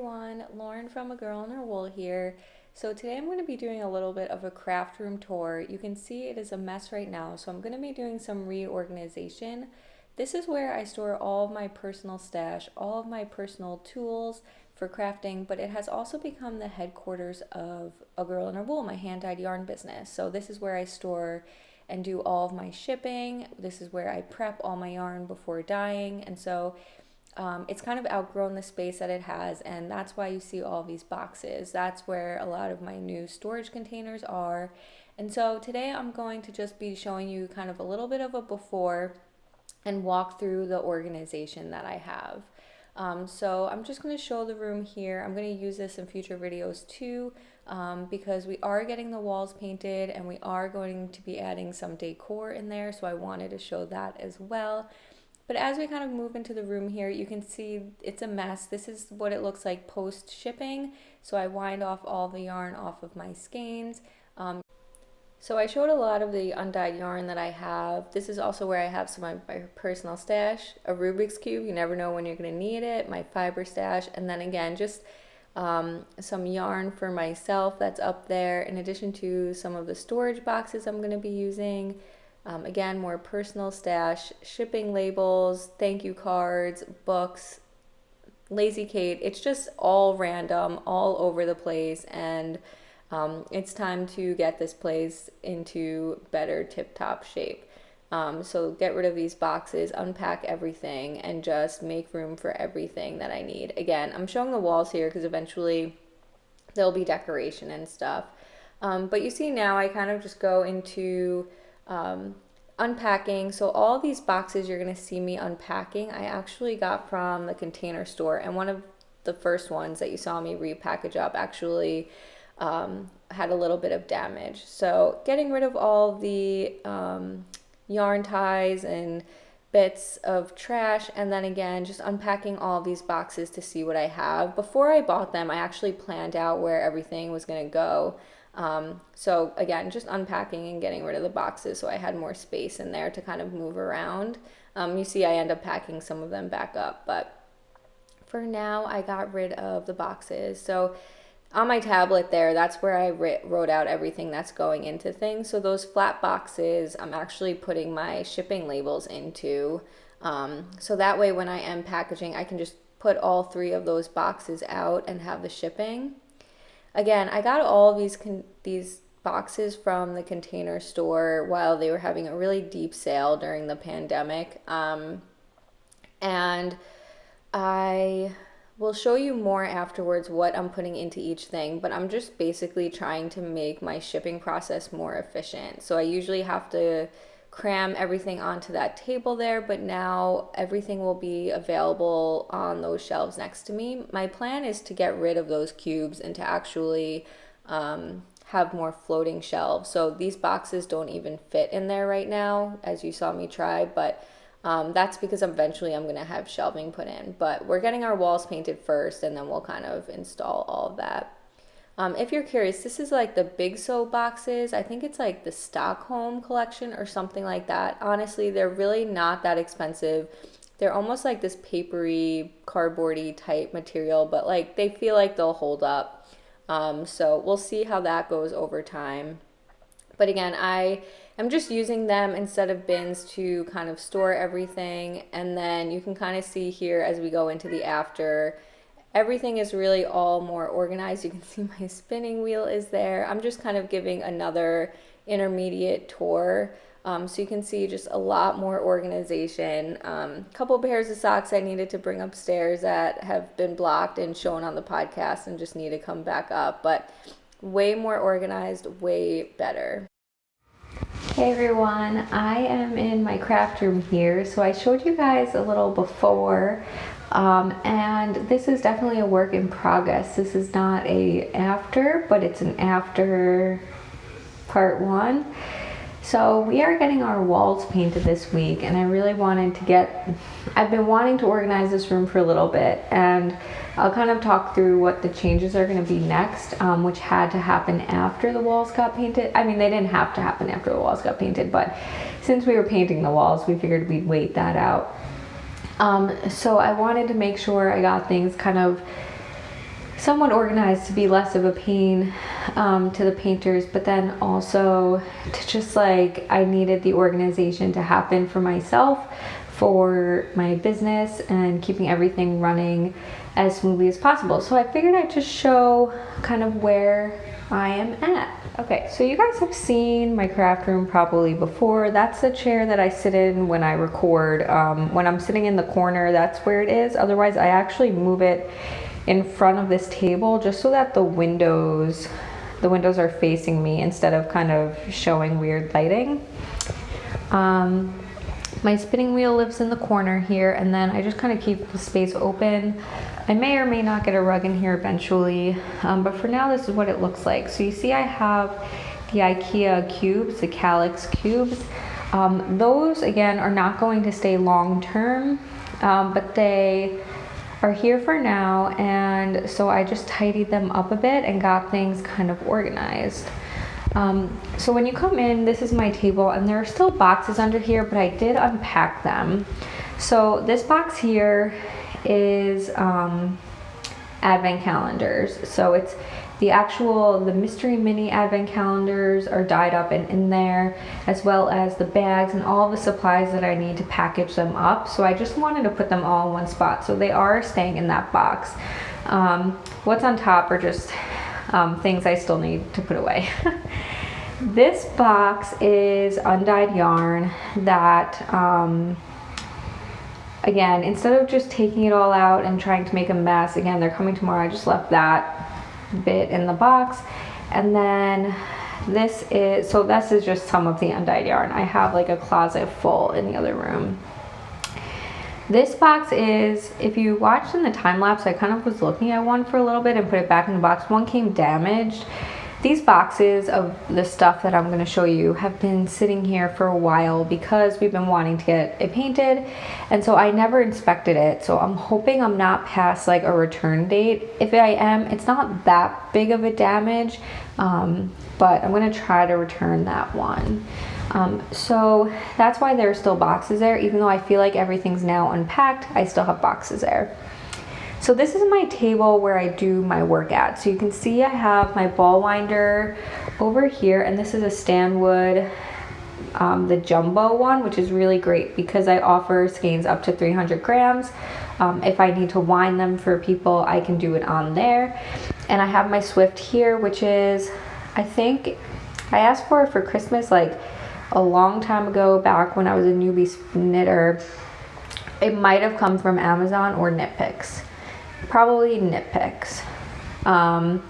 everyone, Lauren from A Girl and Her Wool here. So today I'm going to be doing a little bit of a craft room tour. You can see it is a mess right now, so I'm going to be doing some reorganization. This is where I store all of my personal stash, all of my personal tools for crafting, but it has also become the headquarters of A Girl and Her Wool, my hand-dyed yarn business. So this is where I store and do all of my shipping. This is where I prep all my yarn before dyeing, and so it's kind of outgrown the space that it has, and that's why you see all these boxes. That's where a lot of my new storage containers are. And so today I'm going to just be showing you kind of a little bit of a before and walk through the organization that I have. So I'm just going to show the room here. I'm going to use this in future videos too, because we are getting the walls painted and we are going to be adding some decor in there, so I wanted to show that as well. But as we kind of move into the room here, you can see it's a mess. This is what it looks like post shipping. So I wind off all the yarn off of my skeins. So I showed a lot of the undyed yarn that I have. This is also where I have some of my personal stash, a Rubik's Cube, you never know when you're gonna need it, my fiber stash, and then again, just some yarn for myself that's up there, in addition to some of the storage boxes I'm gonna be using. Again, more personal stash, shipping labels, thank you cards, books, Lazy Kate. It's just all random, all over the place, and it's time to get this place into better tip-top shape. So get rid of these boxes, unpack everything, and just make room for everything that I need. Again, I'm showing the walls here because eventually there'll be decoration and stuff. But you see now I kind of just go into unpacking. So all these boxes you're going to see me unpacking, I actually got from the Container Store, and one of the first ones that you saw me repackage up actually had a little bit of damage. So getting rid of all the yarn ties and bits of trash, and then again just unpacking all of these boxes to see what I have. Before I bought them, I actually planned out where everything was going to go. So again, just unpacking and getting rid of the boxes so I had more space in there to kind of move around. You see I end up packing some of them back up, but for now I got rid of the boxes. So on my tablet there, that's where I wrote out everything that's going into things. So those flat boxes I'm actually putting my shipping labels into. So that way when I am packaging, I can just put all three of those boxes out and have the shipping. Again, I got all these boxes from the Container Store while they were having a really deep sale during the pandemic. And I will show you more afterwards what I'm putting into each thing, but I'm just basically trying to make my shipping process more efficient. So I usually have to cram everything onto that table there, but now everything will be available on those shelves next to me. My plan is to get rid of those cubes and to actually have more floating shelves. So these boxes don't even fit in there right now, as you saw me try, but that's because eventually I'm going to have shelving put in. But we're getting our walls painted first, and then we'll kind of install all of that. If you're curious, this is like the Big So boxes. I think it's like the Stockholm collection or something like that. Honestly, they're really not that expensive. They're almost like this papery, cardboardy type material, but like they feel like they'll hold up. So we'll see how that goes over time. But again, I am just using them instead of bins to kind of store everything. And then you can kind of see here as we go into the after, everything is really all more organized. You can see my spinning wheel is there. I'm just kind of giving another intermediate tour. So you can see just a lot more organization. A couple pairs of socks I needed to bring upstairs that have been blocked and shown on the podcast and just need to come back up. But way more organized, way better. Hey everyone, I am in my craft room here. So I showed you guys a little before. And this is definitely a work in progress. This is not a after, but it's an after part one. So we are getting our walls painted this week, and I really wanted to I've been wanting to organize this room for a little bit, and I'll kind of talk through what the changes are going to be next, which had to happen after the walls got painted. I mean, they didn't have to happen after the walls got painted, but since we were painting the walls, we figured we'd wait that out. So I wanted to make sure I got things kind of somewhat organized to be less of a pain to the painters, but then also to just like, I needed the organization to happen for myself, for my business, and keeping everything running as smoothly as possible. So I figured I'd just show kind of where I am at. Okay, so you guys have seen my craft room probably before. That's the chair that I sit in when I record. When I'm sitting in the corner, that's where it is. Otherwise, I actually move it in front of this table just so that the windows are facing me instead of kind of showing weird lighting. My spinning wheel lives in the corner here, and then I just kind of keep the space open. I may or may not get a rug in here eventually, but for now this is what it looks like. So you see I have the IKEA cubes, the calyx cubes. Those again are not going to stay long term, but they are here for now, and so I just tidied them up a bit and got things kind of organized. So when you come in, this is my table, and there are still boxes under here, but I did unpack them. So this box here is advent calendars. So it's the mystery mini advent calendars are dyed up and in there, as well as the bags and all the supplies that I need to package them up. So I just wanted to put them all in one spot, so they are staying in that box. What's on top are just things I still need to put away. This box is undyed yarn that again, instead of just taking it all out and trying to make a mess, again, they're coming tomorrow, I just left that bit in the box. And then this is just some of the undyed yarn. I have like a closet full in the other room. This box is, if you watched in the time lapse, I kind of was looking at one for a little bit and put it back in the box. One came damaged. These boxes of the stuff that I'm going to show you have been sitting here for a while because we've been wanting to get it painted, and so I never inspected it. So I'm hoping I'm not past like a return date. If I am, it's not that big of a damage, but I'm going to try to return that one. So that's why there are still boxes there. Even though I feel like everything's now unpacked, I still have boxes there. So this is my table where I do my work at. So you can see I have my ball winder over here, and this is a Stanwood, the jumbo one, which is really great because I offer skeins up to 300 grams. If I need to wind them for people, I can do it on there. And I have my Swift here, which is, I think I asked for it for Christmas like a long time ago, back when I was a newbie knitter. It might have come from Amazon or Knit Picks. Probably Knit Picks. And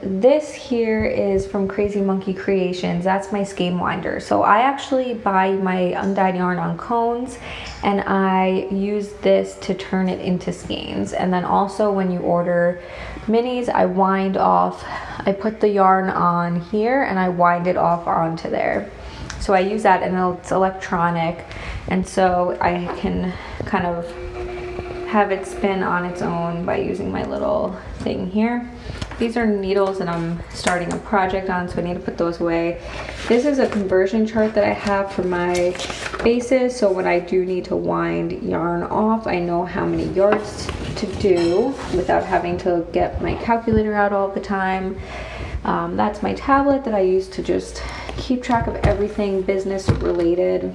this here is from Crazy Monkey Creations. That's my skein winder. So I actually buy my undyed yarn on cones, and I use this to turn it into skeins. And then also when you order minis, I wind off, I put the yarn on here and I wind it off onto there. So I use that, and it's electronic, and so I can kind of have it spin on its own by using my little thing here. These are needles that I'm starting a project on, so I need to put those away. This is a conversion chart that I have for my bases, so when I do need to wind yarn off, I know how many yards to do without having to get my calculator out all the time. That's my tablet that I use to just keep track of everything business related.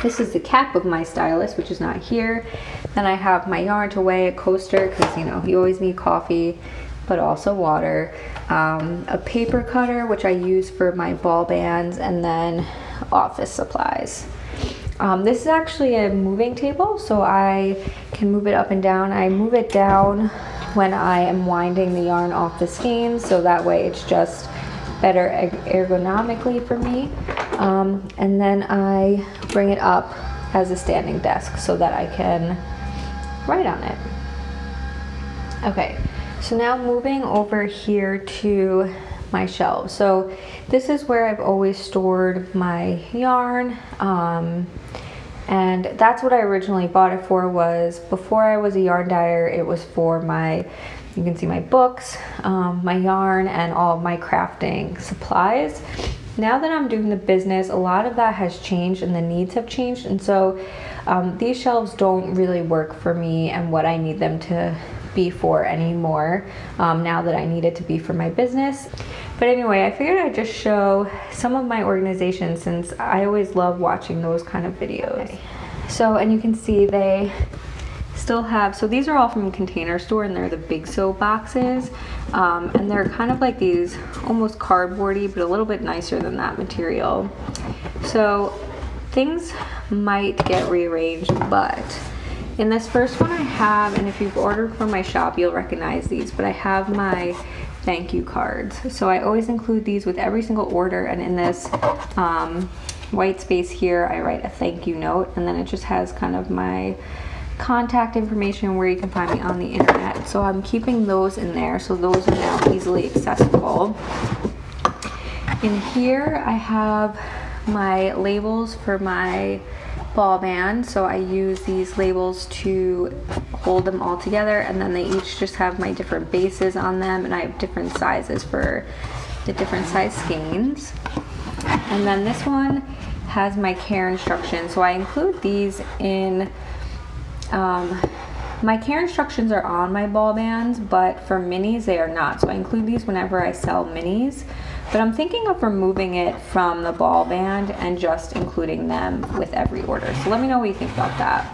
This is the cap of my stylus, which is not here. Then I have my yarn to weigh, a coaster, because you know you always need coffee, but also water. A paper cutter, which I use for my ball bands, and then office supplies. This is actually a moving table, so I can move it up and down. I move it down when I am winding the yarn off the skeins, so that way it's just better ergonomically for me. And then I bring it up as a standing desk so that I can write on it. Okay, so now moving over here to my shelves. So this is where I've always stored my yarn, and that's what I originally bought it for. Was before I was a yarn dyer, it was for my, you can see my books, my yarn, and all of my crafting supplies. Now that I'm doing the business, a lot of that has changed and the needs have changed, and so these shelves don't really work for me and what I need them to be for anymore now that I need it to be for my business. But anyway, I figured I'd just show some of my organization since I always love watching those kind of videos. Okay. So, and you can see they still have, so these are all from Container Store, and they're the Big Soap boxes, and they're kind of like these almost cardboardy, but a little bit nicer than that material. So things might get rearranged, but in this first one I have, and if you've ordered from my shop you'll recognize these, but I have my thank you cards. So I always include these with every single order, and in this white space here I write a thank you note, and then it just has kind of my contact information, where you can find me on the internet. So I'm keeping those in there, so those are now easily accessible. In here I have my labels for my ball band, so I use these labels to hold them all together, and then they each just have my different bases on them, and I have different sizes for the different size skeins. And then this one has my care instructions, so I include these in my care instructions are on my ball bands, but for minis they are not, so I include these whenever I sell minis. But I'm thinking of removing it from the ball band and just including them with every order. So let me know what you think about that.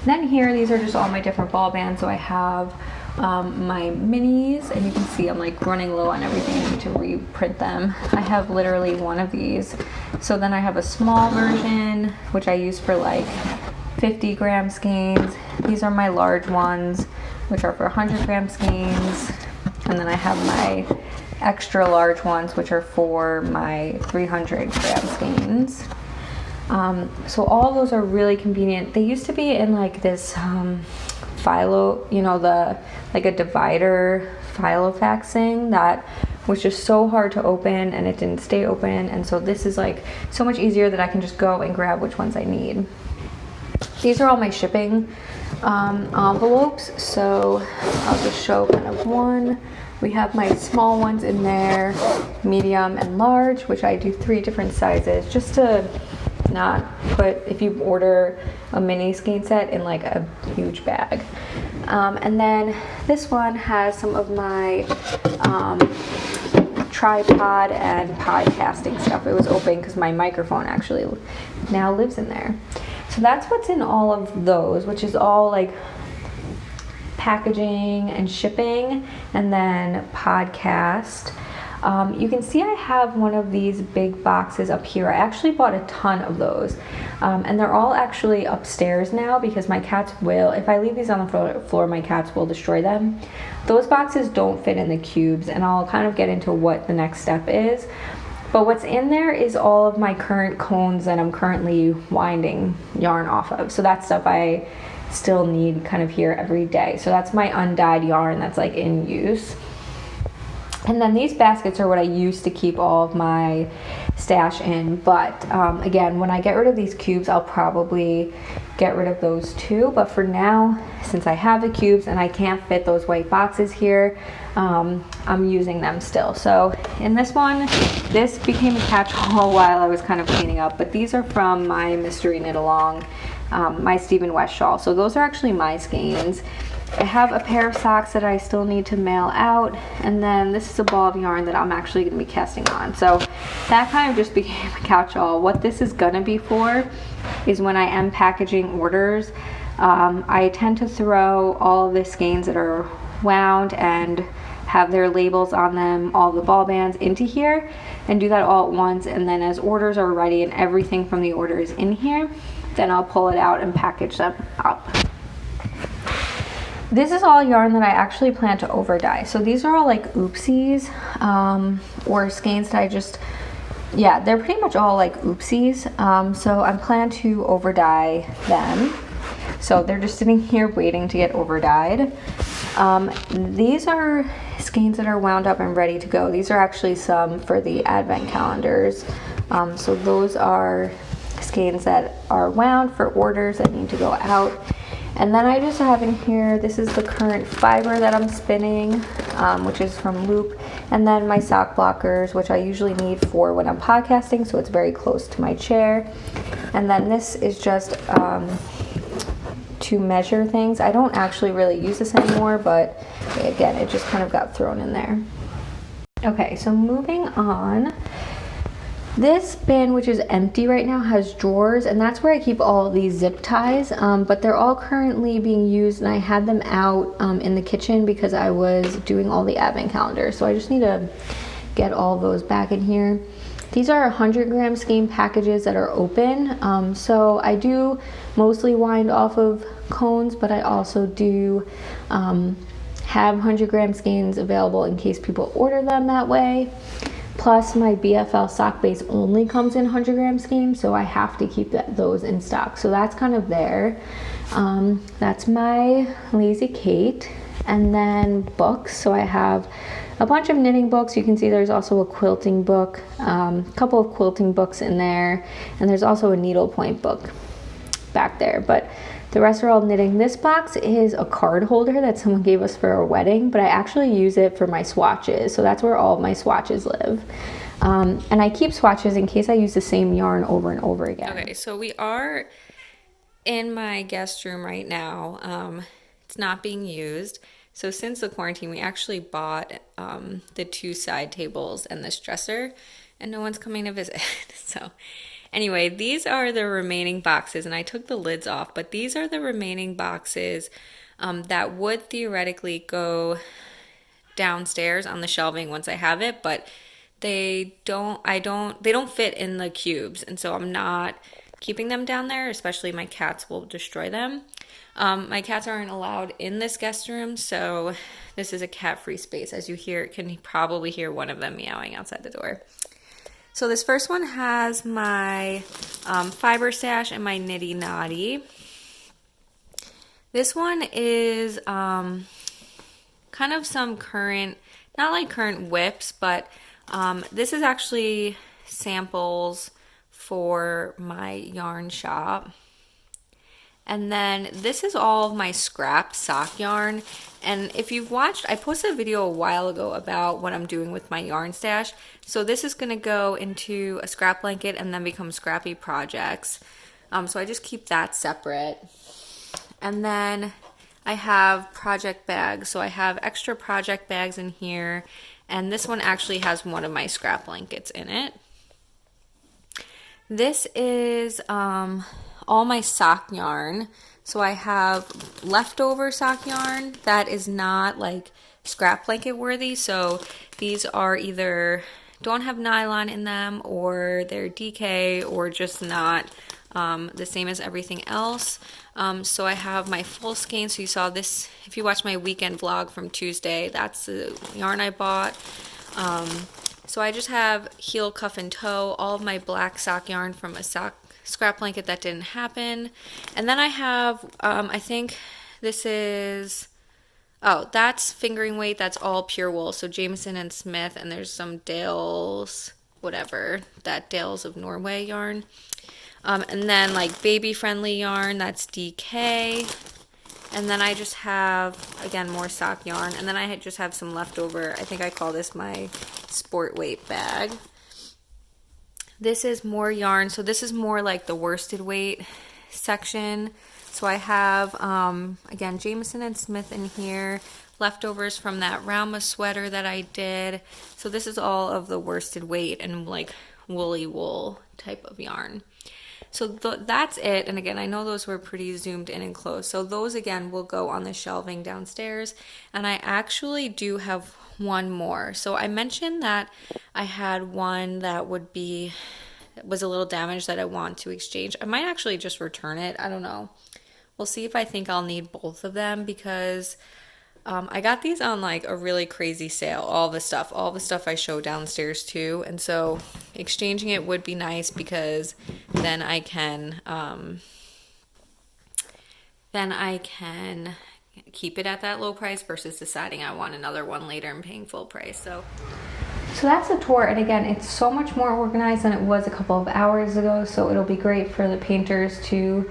Then here, these are just all my different ball bands. So I have my minis, and you can see I'm like running low on everything. I need to reprint them. I have literally one of these. So then I have a small version, which I use for like 50-gram skeins. These are my large ones, which are for 100-gram skeins. And then I have my extra large ones, which are for my 300-gram skeins. So all of those are really convenient. They used to be in like this phyllo, you know, like a divider Filofax thing that was just so hard to open, and it didn't stay open. And so this is like so much easier that I can just go and grab which ones I need. These are all my shipping envelopes, so I'll just show kind of one. We have my small ones in there, medium and large, which I do 3 different sizes just to not put, if you order a mini skein set, in like a huge bag. And then this one has some of my tripod and podcasting stuff. It was open because my microphone actually now lives in there. So that's what's in all of those, which is all like packaging and shipping, and then podcast. You can see I have one of these big boxes up here. I actually bought a ton of those, and they're all actually upstairs now because my cats will, if I leave these on the floor, my cats will destroy them. Those boxes don't fit in the cubes, and I'll kind of get into what the next step is. But what's in there is all of my current cones that I'm currently winding yarn off of. So that stuff I still need kind of here every day. So that's my undyed yarn that's like in use. And then these baskets are what I used to keep all of my stash in, but again, when I get rid of these cubes, I'll probably get rid of those too. But for now, since I have the cubes and I can't fit those white boxes here, I'm using them still. So in this one, this became a catch-all while I was kind of cleaning up, but these are from my mystery knit along, my Stephen West shawl. So those are actually my skeins. I have a pair of socks that I still need to mail out, and then this is a ball of yarn that I'm actually going to be casting on. So that kind of just became a catch-all. What this is going to be for is when I am packaging orders, I tend to throw all of the skeins that are wound and have their labels on them, all the ball bands, into here, and do that all at once. And then as orders are ready and everything from the order is in here, then I'll pull it out and package them up. This is all yarn that I actually plan to over dye. So these are all like oopsies, or skeins that I just, yeah, they're pretty much all like oopsies. So I plan to over dye them. So they're just sitting here waiting to get over dyed. These are skeins that are wound up and ready to go. These are actually some for the advent calendars. So those are skeins that are wound for orders that need to go out. And then I just have in here, this is the current fiber that I'm spinning, which is from Loop. And then my sock blockers, which I usually need for when I'm podcasting, so it's very close to my chair. And then this is just to measure things. I don't actually really use this anymore, but again, it just kind of got thrown in there. Okay, so moving on. This bin, which is empty right now, has drawers, and that's where I keep all of these zip ties, but they're all currently being used, and I had them out in the kitchen because I was doing all the advent calendars, so I just need to get all those back in here. These are 100-gram skein packages that are open, so I do mostly wind off of cones, but I also do have 100-gram skeins available in case people order them that way. Plus, my BFL sock base only comes in 100-gram skeins, so I have to keep those in stock. So that's kind of there. That's my Lazy Kate. And then books. So I have a bunch of knitting books. You can see there's also a quilting book, a couple of quilting books in there, and there's also a needlepoint book back there. But the rest are all knitting. This box is a card holder that someone gave us for our wedding, but I actually use it for my swatches. So that's where all of my swatches live. And I keep swatches in case I use the same yarn over and over again. Okay, so we are in my guest room right now. It's not being used. So since the quarantine, we actually bought the 2 side tables and this dresser, and no one's coming to visit. So anyway, these are the remaining boxes, and I took the lids off, but these are the remaining boxes that would theoretically go downstairs on the shelving once I have it, but they don't fit in the cubes, and so I'm not keeping them down there, especially my cats will destroy them. My cats aren't allowed in this guest room, so this is a cat-free space. As you can probably hear one of them meowing outside the door. So this first one has my fiber stash and my nitty noddy. This one is kind of some current, not like current whips, but this is actually samples for my yarn shop. And then this is all of my scrap sock yarn. And if you've watched, I posted a video a while ago about what I'm doing with my yarn stash. So this is going to go into a scrap blanket and then become scrappy projects. So I just keep that separate. And then I have project bags. So I have extra project bags in here. And this one actually has one of my scrap blankets in it. This is all my sock yarn. So I have leftover sock yarn that is not like scrap blanket worthy. So these are either don't have nylon in them, or they're DK, or just not the same as everything else. So I have my full skein. So you saw this, if you watch my weekend vlog from Tuesday, that's the yarn I bought. So I just have heel, cuff, and toe, all of my black sock yarn from a scrap blanket that didn't happen. And then I have, I think this is, oh, that's fingering weight. That's all pure wool. So Jameson and Smith, and there's some Dales, whatever, that Dales of Norway yarn. And then like baby friendly yarn, that's DK. And then I just have, again, more sock yarn. And then I just have some leftover, I think I call this my sport weight bag. This is more yarn. So this is more like the worsted weight section. So I have, again, Jameson and Smith in here. Leftovers from that Rauma sweater that I did. So this is all of the worsted weight and like woolly wool type of yarn. So that's it. And again, I know those were pretty zoomed in and close. So those again will go on the shelving downstairs. And I actually do have one more. So I mentioned that I had one that was a little damaged that I want to exchange. I might actually just return it. I don't know. We'll see if I think I'll need both of them, because I got these on like a really crazy sale. All the stuff I show downstairs too. And so exchanging it would be nice, because then I can keep it at that low price versus deciding I want another one later and paying full price. So that's the tour. And again, it's so much more organized than it was a couple of hours ago. So it'll be great for the painters to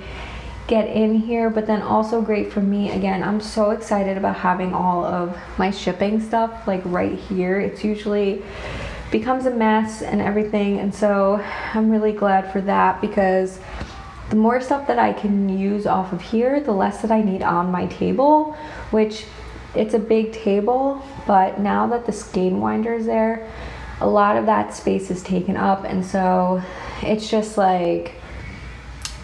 get in here, but then also great for me. Again, I'm so excited about having all of my shipping stuff like right here. It's usually becomes a mess and everything, and so I'm really glad for that, because the more stuff that I can use off of here, the less that I need on my table, which it's a big table, but now that the skein winder is there, a lot of that space is taken up, and so it's just like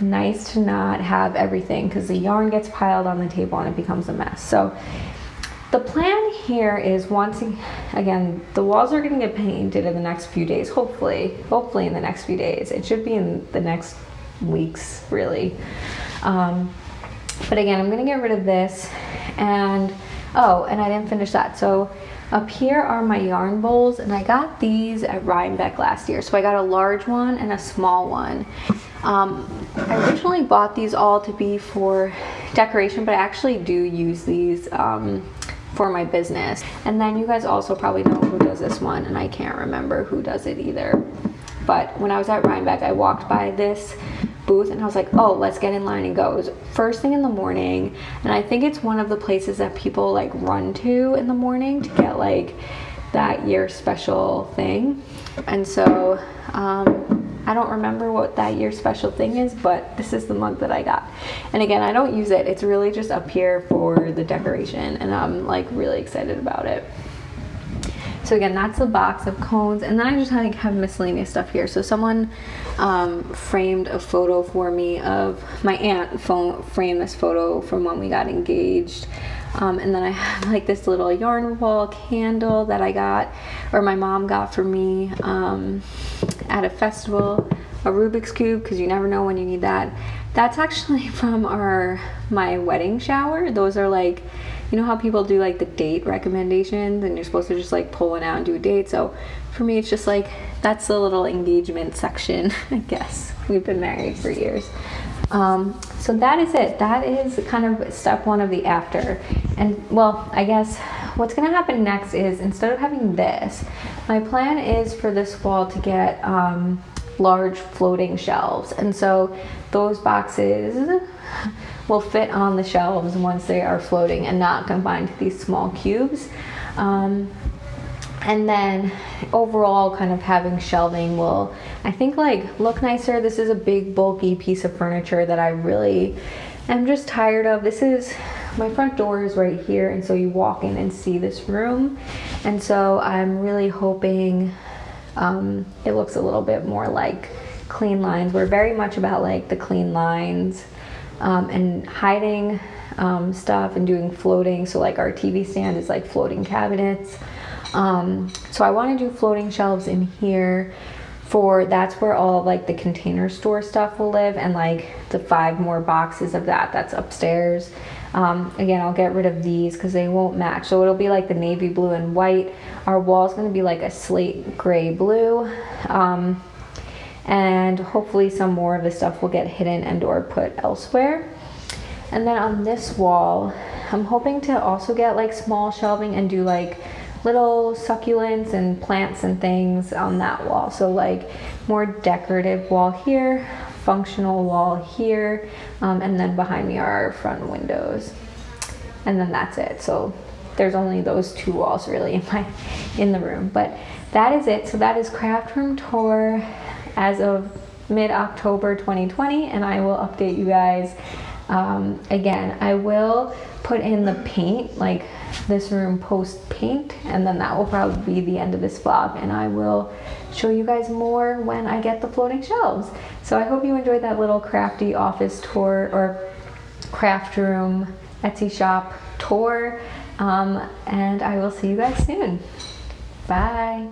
nice to not have everything, because the yarn gets piled on the table and it becomes a mess. So the plan here is, once again, the walls are going to get painted in the next few days, hopefully in the next few days. It should be in the next weeks, really. But again, I'm going to get rid of this, and oh, and I didn't finish that. So up here are my yarn bowls, and I got these at Rhinebeck last year. So I got a large one and a small one. I originally bought these all to be for decoration, but I actually do use these for my business. And then you guys also probably know who does this one, and I can't remember who does it either. But when I was at Rhinebeck, I walked by this booth and I was like, oh, let's get in line and go. It was first thing in the morning, and I think it's one of the places that people like run to in the morning to get like that year special thing. And so I don't remember what that year special thing is, but this is the mug that I got. And again, I don't use it. It's really just up here for the decoration, and I'm like really excited about it. So again, that's a box of cones, and then I just like have miscellaneous stuff here. So someone framed a photo for me of my aunt. Framed this photo from when we got engaged. And then I have like this little yarn wall candle that I got, or my mom got for me at a festival. A Rubik's Cube, because you never know when you need that. That's actually from my wedding shower. Those are like, you know how people do like the date recommendations, and you're supposed to just like pull one out and do a date. So for me, it's just like, that's the little engagement section, I guess. We've been married for years. So that is it. That is kind of step one of the after. And well, I guess what's gonna happen next is, instead of having this, my plan is for this wall to get large floating shelves, and so those boxes will fit on the shelves once they are floating and not confined to these small cubes. And then overall, kind of having shelving will, I think, like look nicer. This is a big bulky piece of furniture that I really am just tired of. This is, my front door is right here, and so you walk in and see this room, and so I'm really hoping it looks a little bit more like clean lines. We're very much about like the clean lines and hiding stuff and doing floating. So like our TV stand is like floating cabinets. So I want to do floating shelves in here that's where all like the Container Store stuff will live, and like the 5 more boxes of that's upstairs. Again, I'll get rid of these because they won't match. So it'll be like the navy blue and white. Our wall's going to be like a slate gray blue. And hopefully some more of the stuff will get hidden and or put elsewhere. And then on this wall, I'm hoping to also get like small shelving and do like little succulents and plants and things on that wall. So like more decorative wall here, functional wall here, and then behind me are our front windows, and then that's it. So there's only those 2 walls really in the room, but that is it. So that is craft room tour as of mid-October 2020, and I will update you guys. Again, I will put in the paint, like this room post paint, and then that will probably be the end of this vlog, and I will show you guys more when I get the floating shelves. So I hope you enjoyed that little crafty office tour, or craft room Etsy shop tour, and I will see you guys soon. Bye.